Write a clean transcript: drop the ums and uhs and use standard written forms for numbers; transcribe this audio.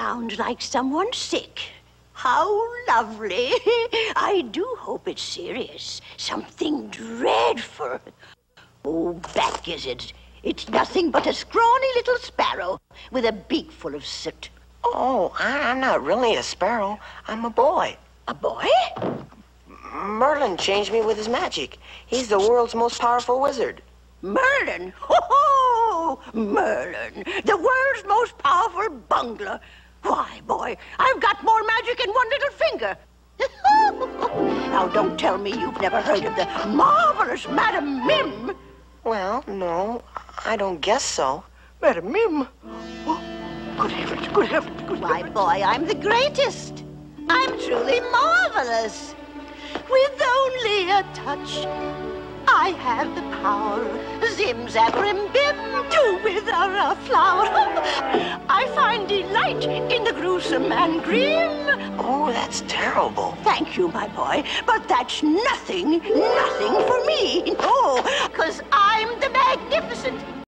sounds like someone sick. How lovely. I do hope it's serious. Something dreadful. Oh, backgizzards. It's nothing but a scrawny little sparrow with a beak full of soot. Oh, I'm not really a sparrow. I'm a boy. A boy? Merlin changed me with his magic. He's the world's most powerful wizard. Merlin? Ho-ho! Merlin, the world's most powerful bungler. Why, boy, I've got more magic in one little finger. Now, don't tell me you've never heard of the marvelous Madam Mim. Well, no, I don't guess so. Madam Mim? Oh, good heavens, good heavens, good heavens. Why, boy, I'm the greatest. I'm truly marvelous. With only a touch, I have the power. Zim, zabrim, bim, to wither a flower. I find delight in the gruesome and grim. Oh, that's terrible. Thank you, my boy, but that's nothing for me. No, 'cause I'm the magnificent.